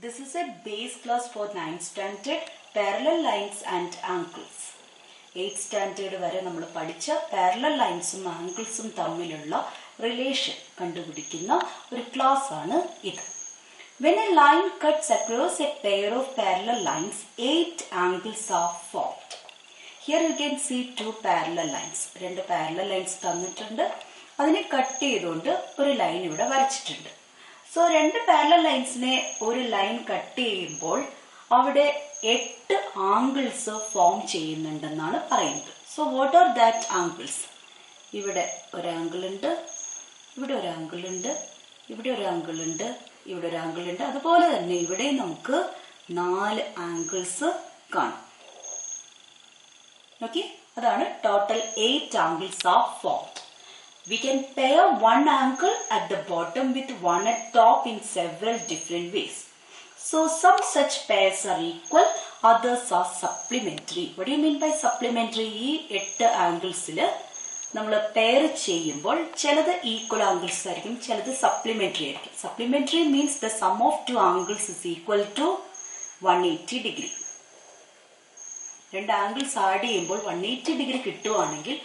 This is a base class for 9th standard parallel lines and angles. 8th standard വരെ നമ്മൾ പഠിച്ച parallel linesഉം anglesഉം തമ്മിലുള്ള relation കണ്ടുപിടിക്കുന്ന ഒരു ക്ലാസ് ആണ് ഇത്. When a line cuts across a pair of parallel lines, 8 angles are formed. Here you can see two parallel lines. രണ്ട് parallel lines തന്നിട്ടുണ്ട്. അതിനെ കട്ട് ചെയ്തുകൊണ്ട് ഒരു ലൈൻ ഇവിടെ വരച്ചിട്ടുണ്ട്. സോ രണ്ട് പാരലൽ ലൈൻസിനെ ഒരു ലൈൻ കട്ട് ചെയ്യുമ്പോൾ അവിടെ 8 ആംഗിൾസ് ഫോം ചെയ്യുന്നുണ്ടെന്നാണ് പറയുന്നത്. So what are that angles? ഇവിടെ ഒരു ആംഗിൾ ഉണ്ട്, ഇവിടെ ഒരു ആംഗിൾ ഉണ്ട്, ഇവിടെ ഒരു ആംഗിൾ ഉണ്ട്, ഇവിടെ ഒരു ആംഗിൾ ഉണ്ട്. അതുപോലെ തന്നെ ഇവിടെ നമുക്ക് 4 ആംഗിൾസ് കാണാം. ഓക്കെ, അതാണ് total 8 angles are formed. We can pair one angle at the bottom with one at top in several different ways. So some such pairs are equal, others are supplementary. What do you mean by supplementary? ഈ 8 ആംഗിൾസിൽ നമ്മൾ pair ചെയ്യുമ്പോൾ ചിലത് equal angles ആയിരിക്കും, ചിലത് supplementary ആയിരിക്കും. Supplementary means the sum of two angles is equal to 180 degree. രണ്ട് angles add ചെയ്യുമ്പോൾ 180 degree കിട്ടുവാണെങ്കിൽ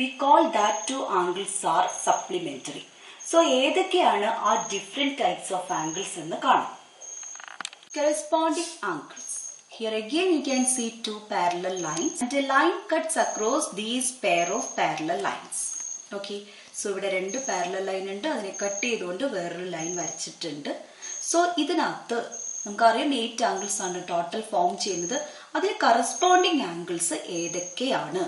we call that two angles are supplementary. So ഏതൊക്കെയാണ് ആ different types of angles എന്ന് കാണാം. Corresponding angles. Here again you can see two parallel lines and a line cuts across these pair of parallel lines. Okay, so ഇവിടെ രണ്ട് parallel line ഉണ്ട്, അതിനെ cut ചെയ്തുകൊണ്ട് വേറൊരു ലൈൻ വരച്ചിട്ടുണ്ട്. സോ ഇതിനകത്ത് നമുക്കറിയാം 8 ആംഗിൾസ് ആണ് ടോട്ടൽ ഫോം ചെയ്യുന്നത്. അതിൽ കറസ്പോണ്ടിങ് ആംഗിൾസ് ഏതൊക്കെയാണ്?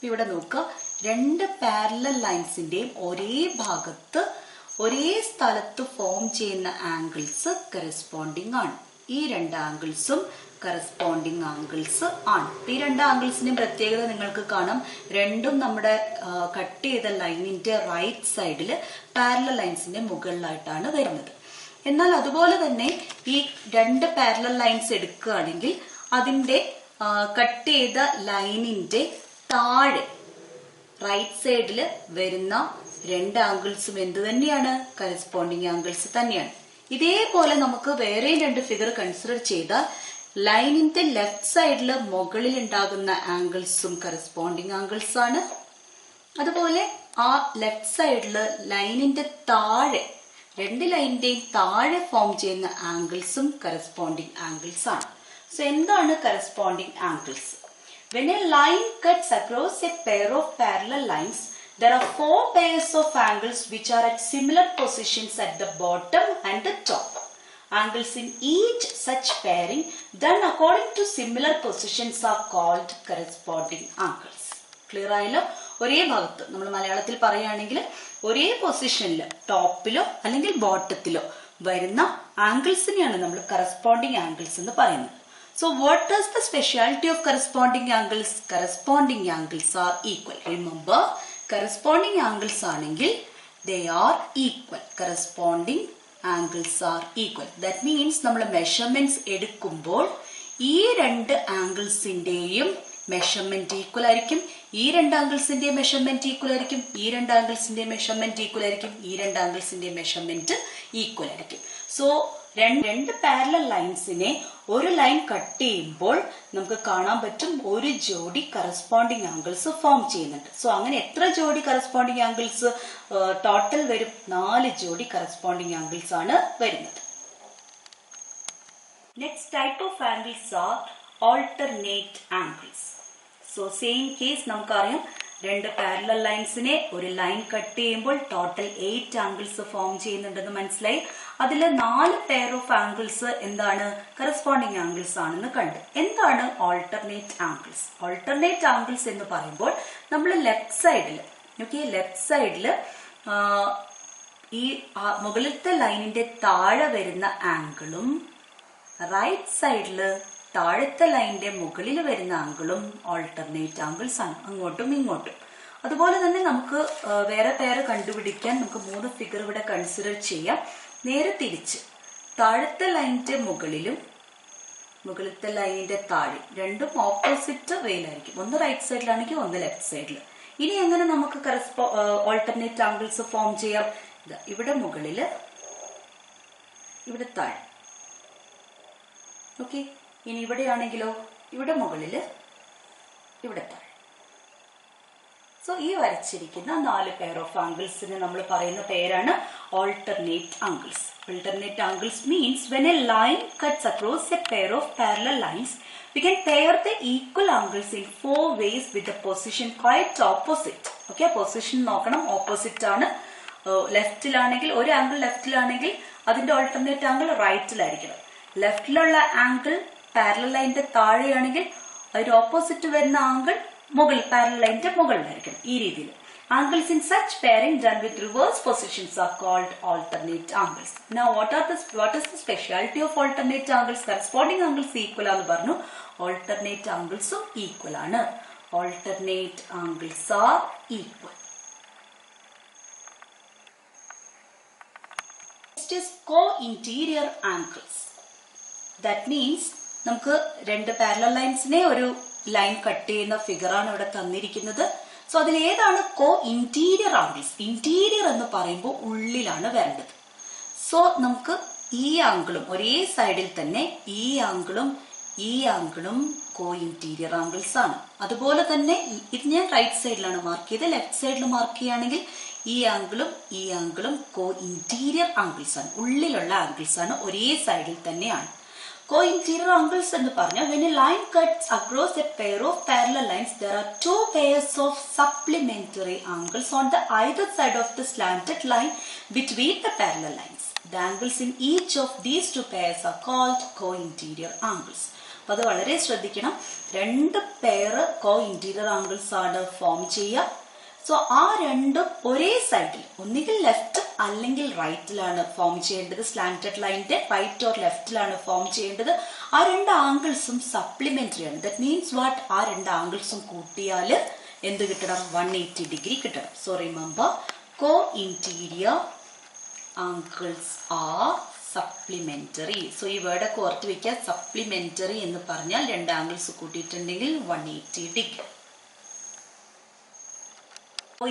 ഇവിടെ നോക്കുക, രണ്ട് പാരലൽ ലൈൻസിന്റെയും ഒരേ ഭാഗത്ത് ഒരേ സ്ഥലത്ത് ഫോം ചെയ്യുന്ന ആംഗിൾസ് കറസ്പോണ്ടിങ് ആണ്. ഈ രണ്ട് ആംഗിൾസും കറസ്പോണ്ടിങ് ആംഗിൾസ് ആണ്. ഈ രണ്ട് ആംഗിൾസിന്റെയും പ്രത്യേകത നിങ്ങൾക്ക് കാണാം. രണ്ടും നമ്മുടെ കട്ട് ചെയ്ത ലൈനിന്റെ റൈറ്റ് സൈഡിൽ പാരലൽ ലൈൻസിന്റെ മുകളിലായിട്ടാണ് വരുന്നത്. എന്നാൽ അതുപോലെ തന്നെ ഈ രണ്ട് പാരലൽ ലൈൻസ് എടുക്കുകയാണെങ്കിൽ അതിന്റെ കട്ട് ചെയ്ത ലൈനിന്റെ താഴെ റൈറ്റ് സൈഡിൽ വരുന്ന രണ്ട് ആംഗിൾസും എന്ത് തന്നെയാണ്? കറസ്പോണ്ടിങ് ആംഗിൾസ് തന്നെയാണ്. ഇതേപോലെ നമുക്ക് വേറെ രണ്ട് ഫിഗർ കൺസിഡർ ചെയ്താൽ ലൈനിന്റെ ലെഫ്റ്റ് സൈഡിൽ മുകളിൽ ഉണ്ടാകുന്ന ആംഗിൾസും കറസ്പോണ്ടിങ് ആംഗിൾസ് ആണ്. അതുപോലെ ആ ലെഫ്റ്റ് സൈഡിൽ ലൈനിന്റെ താഴെ രണ്ട് ലൈനിന്റെയും താഴെ ഫോം ചെയ്യുന്ന ആംഗിൾസും കറസ്പോണ്ടിങ് ആംഗിൾസ് ആണ്. സോ എന്താണ് corresponding angles? When a line cuts across a pair of parallel lines, there are 4 pairs of angles which are at similar positions at the bottom and the top. Angles in each such pairing done according to similar positions are called corresponding angles. Clear ആയല്ലോ? ഒരേ ഭാഗത്ത് നമ്മൾ മലയാളത്തിൽ പറയുകയാണെങ്കിൽ ഒരേ പൊസിഷനിൽ ടോപ്പിലോ അല്ലെങ്കിൽ ബോട്ടത്തിലോ വരുന്ന ആംഗിൾസിനെയാണ് നമ്മൾ കറസ്പോണ്ടിങ് ആംഗിൾസ് എന്ന് പറയുന്നത്. So what is the speciality of corresponding angles? Corresponding angles are equal. Remember, corresponding angles ആണെങ്കിൽ they are equal. Corresponding angles are equal. That means നമ്മൾ മെഷർമെന്റ്സ് എടുക്കുമ്പോൾ ഈ രണ്ട് ആംഗിൾസിന്റെയും മെഷർമെന്റ് ഈക്വൽ ആയിരിക്കും, ഈ രണ്ട് ആംഗിൾസിന്റെ മെഷർമെന്റ് ഈക്വൽ ആയിരിക്കും, ഈ രണ്ട് ആംഗിൾസിന്റെ മെഷർമെന്റ് ഈക്വൽ ആയിരിക്കും, ഈ രണ്ട് ആംഗിൾസിന്റെ മെഷർമെന്റ് ഈക്വൽ ആയിരിക്കും. സോ രണ്ട് പാരലൽ ലൈൻസിനെ ഒരു ലൈൻ കട്ട് ചെയ്യുമ്പോൾ നമുക്ക് കാണാൻ പറ്റും ഒരു ജോഡി കറസ്പോണ്ടിങ് ആംഗിൾസ് ഫോം ചെയ്യുന്നുണ്ട്. സോ അങ്ങനെ എത്ര ജോഡി കറസ്പോണ്ടിങ് ആംഗിൾസ് ടോട്ടൽ വരും? 4 ജോഡി കറസ്പോണ്ടിങ് ആംഗിൾസ് ആണ് വരുന്നത്. Next type of angles are alternate angles. So same case നമുക്കറിയാം, രണ്ട് പാരലൽ ലൈൻസിനെ ഒരു ലൈൻ കട്ട് ചെയ്യുമ്പോൾ ടോട്ടൽ 8 ആംഗിൾസ് ഫോം ചെയ്യുന്നുണ്ടെന്ന് മനസ്സിലായി. അതിൽ 4 പെയർ ഓഫ് ആംഗിൾസ് എന്താണ്? കറസ്പോണ്ടിങ് ആംഗിൾസ് ആണെന്ന് കണ്ടു. എന്താണ് ഓൾട്ടർനേറ്റ് ആംഗിൾസ്? ഓൾട്ടർനേറ്റ് ആംഗിൾസ് എന്ന് പറയുമ്പോൾ നമ്മൾ ലെഫ്റ്റ് സൈഡിൽ ലെഫ്റ്റ് സൈഡിൽ ഈ മുകളിലത്തെ ലൈനിന്റെ താഴെ വരുന്ന ആംഗിളും റൈറ്റ് സൈഡിൽ താഴത്തെ ലൈനിന്റെ മുകളിൽ വരുന്ന ആംഗിളും ഓൾട്ടർനേറ്റ് ആംഗിൾസ് ആണ്, അങ്ങോട്ടും ഇങ്ങോട്ടും. അതുപോലെ തന്നെ നമുക്ക് വേറെ പേര് കണ്ടുപിടിക്കാൻ നമുക്ക് 3 ഫിഗർ ഇവിടെ കൺസിഡർ ചെയ്യാം. നേരെ തിരിച്ച് താഴത്തെ ലൈനിന്റെ മുകളിലും മുകളിലത്തെ ലൈനിന്റെ താഴെ രണ്ടും ഓപ്പോസിറ്റ് വേയിലായിരിക്കും. ഒന്ന് റൈറ്റ് സൈഡിലാണെങ്കിൽ ഒന്ന് ലെഫ്റ്റ് സൈഡിൽ. ഇനി എങ്ങനെ നമുക്ക് ഓൾട്ടർനേറ്റ് ആംഗിൾസ് ഫോം ചെയ്യാം? ഇവിടെ മുകളില് ഇവിടെ താഴെ ഓക്കെ. ഇനി ഇവിടെയാണെങ്കിലോ ഇവിടെ മുകളിൽ ഇവിടെ താഴെ. സോ ഈ വരച്ചിരിക്കുന്ന 4 പെയർ ഓഫ് ആംഗിൾസിന് നമ്മൾ പറയുന്ന പേരാണ് alternate angles. Alternate angles means when a line cuts across a pair of parallel lines, we can pair the equal angles in 4 ways with the position quite opposite. Okay, position നോക്കണം, opposite ആണ്. ലെഫ്റ്റിലാണെങ്കിൽ ഒരു angle ലെഫ്റ്റിലാണെങ്കിൽ അതിന്റെ alternate angle റൈറ്റിലായിരിക്കണം. ലെഫ്റ്റിലുള്ള angle parallel ലൈനിന്റെ താഴെയാണെങ്കിൽ അതിന്റെ opposite വരുന്ന angle parallel ലൈനിന്റെ മുകളിലായിരിക്കണം. ഈ രീതിയിൽ angles in such pairing done with reverse positions are called alternate angles. Now what is the speciality of alternate angles? Corresponding angles equal ആണെന്ന് പറഞ്ഞു. Alternate angles equal ആണ്. Alternate angles are equal. Next is co-interior angles. That means നമുക്ക് രണ്ട് parallel ലൈൻസിനെ ഒരു line cut ചെയ്യുന്ന ഫിഗറാണ് ഇവിടെ തന്നിരിക്കുന്നത്. So അതിൽ ഏതാണ് കോ ഇന്റീരിയർ ആംഗിൾസ്? ഇന്റീരിയർ എന്ന് പറയുമ്പോൾ ഉള്ളിലാണ് വരേണ്ടത്. സോ നമുക്ക് ഈ ആംഗിളും ഒരേ സൈഡിൽ തന്നെ ഈ ആംഗിളും കോ ഇന്റീരിയർ ആംഗിൾസ് ആണ്. അതുപോലെ തന്നെ ഇത് ഞാൻ റൈറ്റ് സൈഡിലാണ് മാർക്ക് ചെയ്ത്, ലെഫ്റ്റ് സൈഡിൽ മാർക്ക് ചെയ്യുകയാണെങ്കിൽ ഈ ആംഗിളും കോ ഇന്റീരിയർ ആംഗിൾസ് ആണ്, ഉള്ളിലുള്ള ആംഗിൾസ് ആണ്, ഒരേ സൈഡിൽ തന്നെയാണ്. Co-interior angles എന്ന് പറഞ്ഞാൽ when a line cuts across a pair of parallel lines, there are 2 pairs of supplementary angles on the either side of the slanted line between the parallel lines. The angles in each of these 2 pairs are called co-interior angles. അപ്പോൾ അത് വളരെ ശ്രദ്ധിക്കണം. 2 pair co-interior angles ആണ് form ചെയ്യുക. So ആ രണ്ടും ഒരേ സൈഡിൽ ഒന്നുകിൽ ലെഫ്റ്റ് അല്ലെങ്കിൽ റൈറ്റിലാണ് ഫോം ചെയ്യേണ്ടത്. സ്ലാന്റഡ് ലൈനിന്റെ റൈറ്റ് ഓർ ലെഫ്റ്റിലാണ് ഫോം ചെയ്യേണ്ടത്. ആ 2 ആംഗിൾസും സപ്ലിമെന്ററി ആണ്. That means what? ആ 2 ആംഗിൾസും കൂട്ടിയാൽ എന്ത് കിട്ടണം? 180 ഡിഗ്രി കിട്ടണം. So remember, co interior angles are supplementary. So ഈ വേർഡൊക്കെ ഓർത്ത് വെക്കുക. സപ്ലിമെന്ററി എന്ന് പറഞ്ഞാൽ 2 ആംഗിൾസ് കൂട്ടിയിട്ടുണ്ടെങ്കിൽ 180 ഡിഗ്രി.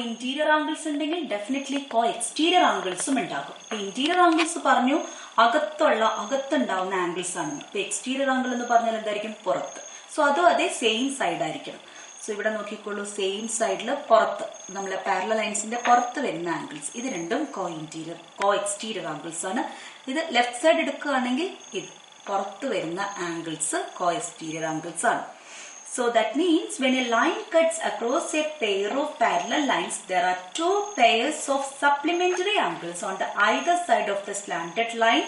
ഇന്റീരിയർ ആംഗിൾസ് ഉണ്ടെങ്കിൽ ഡെഫിനറ്റ്ലി കോ എക്സ്റ്റീരിയർ ആംഗിൾസും ഉണ്ടാകും. ഇപ്പൊ ഇന്റീരിയർ ആംഗിൾസ് പറഞ്ഞു അകത്തുണ്ടാവുന്ന ആംഗിൾസ് ആണ്. ഇപ്പൊ എക്സ്റ്റീരിയർ ആംഗിൾ എന്ന് പറഞ്ഞാൽ എന്തായിരിക്കും? പുറത്ത്. സോ അതും അതേ സെയിം സൈഡ് ആയിരിക്കണം. സോ ഇവിടെ നോക്കിക്കോളൂ, സെയിം സൈഡിൽ പുറത്ത്, നമ്മളെ പാരലൽ ലൈൻസിന്റെ പുറത്ത് വരുന്ന ആംഗിൾസ്, ഇത് രണ്ടും കോ എക്സ്റ്റീരിയർ ആംഗിൾസ് ആണ്. ഇത് ലെഫ്റ്റ് സൈഡ് എടുക്കുകയാണെങ്കിൽ ഇത് പുറത്ത് വരുന്ന ആംഗിൾസ് കോ എക്സ്റ്റീരിയർ ആംഗിൾസ് ആണ്. So that means when a line cuts across a pair of parallel lines, there are 2 pairs of supplementary angles on the either side of the slanted line,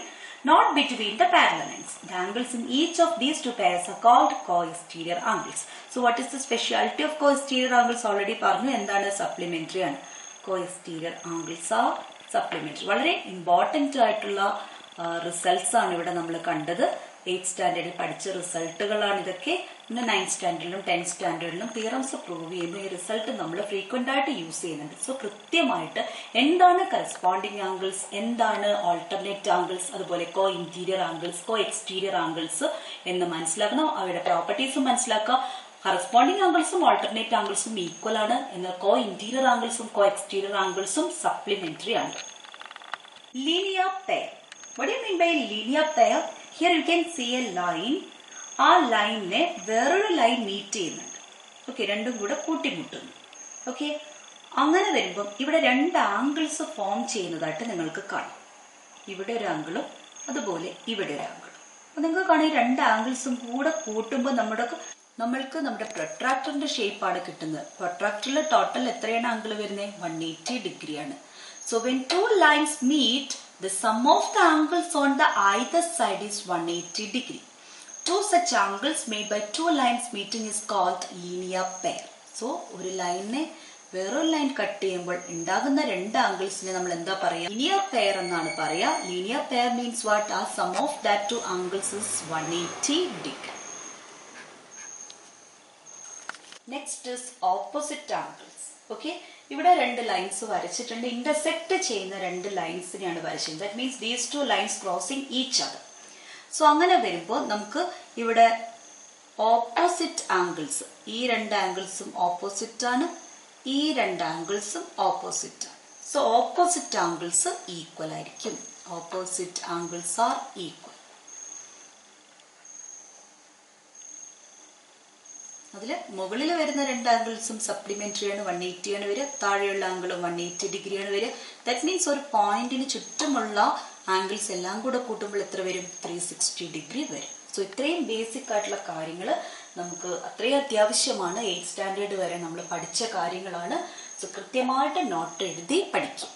not between the parallel lines. The angles in each of these 2 pairs are called co-exterior angles. So what is the speciality of co-exterior angles? Already പറഞ്ഞു, എന്താണ്? supplementary ആണ്. Co-exterior angles are supplementary. വളരെ important ആയിട്ടുള്ള results ആണ് ഇവിടെ നമ്മൾ കണ്ടത്. 8th സ്റ്റാൻഡേർഡിൽ പഠിച്ച റിസൾട്ടുകളാണ് ഇതൊക്കെ. പിന്നെ 9th സ്റ്റാൻഡേർഡിലും 10th സ്റ്റാൻഡേർഡിലും തിയറംസ് പ്രൂവ് ചെയ്യുമ്പോൾ ഈ റിസൾട്ട് നമ്മൾ ഫ്രീക്വന്റ് ആയിട്ട് യൂസ് ചെയ്യുന്നുണ്ട്. സോ കൃത്യമായിട്ട് എന്താണ് കറസ്പോണ്ടിങ് ആംഗിൾസ്, എന്താണ് ഓൾട്ടർനേറ്റ് ആംഗിൾസ്, അതുപോലെ co interior angles, co exterior angles എന്ന് മനസ്സിലാക്കണം. അവയുടെ പ്രോപ്പർട്ടീസും മനസ്സിലാക്കുക. കറസ്പോണ്ടിങ് ആംഗിൾസും ഓൾട്ടർനേറ്റ് ആംഗിൾസും ഈക്വൽ ആണ്. എന്നാൽ കോ ഇന്റീരിയർ ആംഗിൾസും കോ എക്സ്റ്റീരിയർ ആംഗിൾസും സപ്ലിമെന്ററി ആണ്. Linear pair. What do you mean by linear pair? Here you can see a line. ആ ലൈനിനെ വേറൊരു ലൈൻ മീറ്റ് ചെയ്യുന്നുണ്ട്. ഓക്കെ, രണ്ടും കൂടെ കൂട്ടിമുട്ടുന്നു. ഓക്കെ, അങ്ങനെ വരുമ്പം ഇവിടെ 2 ആംഗിൾസ് ഫോം ചെയ്യുന്നതായിട്ട് നിങ്ങൾക്ക് കാണാം. ഇവിടെ ഒരു ആംഗിളും അതുപോലെ ഇവിടെ ഒരു ആംഗിളും. അപ്പൊ നിങ്ങൾക്ക് കാണാം ഈ 2 ആംഗിൾസും കൂടെ കൂട്ടുമ്പോൾ നമ്മൾക്ക് നമ്മുടെ പ്രൊട്രാക്ടറിന്റെ ഷേപ്പാണ് കിട്ടുന്നത്. പ്രൊട്രാക്ടറിൽ ടോട്ടൽ എത്രയാണ് ആംഗിൾ വരുന്നത്? 180 ഡിഗ്രിയാണ്. So when 2 lines meet, the sum of the angles on the either side is 180 degree. 2 such angles made by 2 lines meeting is called linear pair. So ഒരു ലൈനിനെ വേറൊരു ലൈൻ കട്ട് ചെയ്യുമ്പോൾ ഉണ്ടാകുന്ന 2 ആംഗിൾസിനെ നമ്മൾ എന്താ പറയുക? ലീനിയർ പെയർ എന്നാണ് പറയുക. Linear pair means what? ആ sum of that 2 angles is 180 degree. Next is opposite angles. Okay, ഇവിടെ 2 ലൈൻസ് വരച്ചിട്ടുണ്ട്. ഇന്റർസെക്ട് ചെയ്യുന്ന 2 ലൈൻസിനെയാണ് വരച്ചത്. That means these 2 lines crossing each other. So അങ്ങനെ വരുമ്പോൾ നമുക്ക് ഇവിടെ ഓപ്പോസിറ്റ് ആംഗിൾസ്, ഈ 2 ആംഗിൾസും ഓപ്പോസിറ്റ് ആണ്, ഈ 2 ആംഗിൾസും ഓപ്പോസിറ്റ് ആണ്. സോ ഓപ്പോസിറ്റ് ആംഗിൾസ് ഈക്വൽ ആയിരിക്കും. Opposite angles are equal. അതിൽ മുകളിൽ വരുന്ന രണ്ട് ആംഗിൾസും സപ്ലിമെൻ്ററി ആണ്, 180 ആണ് വരിക. താഴെയുള്ള ആംഗിളും 180 ഡിഗ്രിയാണ് വരിക. ദാറ്റ് മീൻസ് ഒരു പോയിന്റിന് ചുറ്റുമുള്ള ആംഗിൾസ് എല്ലാം കൂടെ കൂട്ടുമ്പോൾ എത്ര വരും? 360 ഡിഗ്രി വരും. സോ ഇത്രയും ബേസിക് ആയിട്ടുള്ള കാര്യങ്ങൾ നമുക്ക് അത്രയും അത്യാവശ്യമാണ്. 8th സ്റ്റാൻഡേർഡ് വരെ നമ്മൾ പഠിച്ച കാര്യങ്ങളാണ്. സോ കൃത്യമായിട്ട് നോട്ട് എഴുതി പഠിക്കും.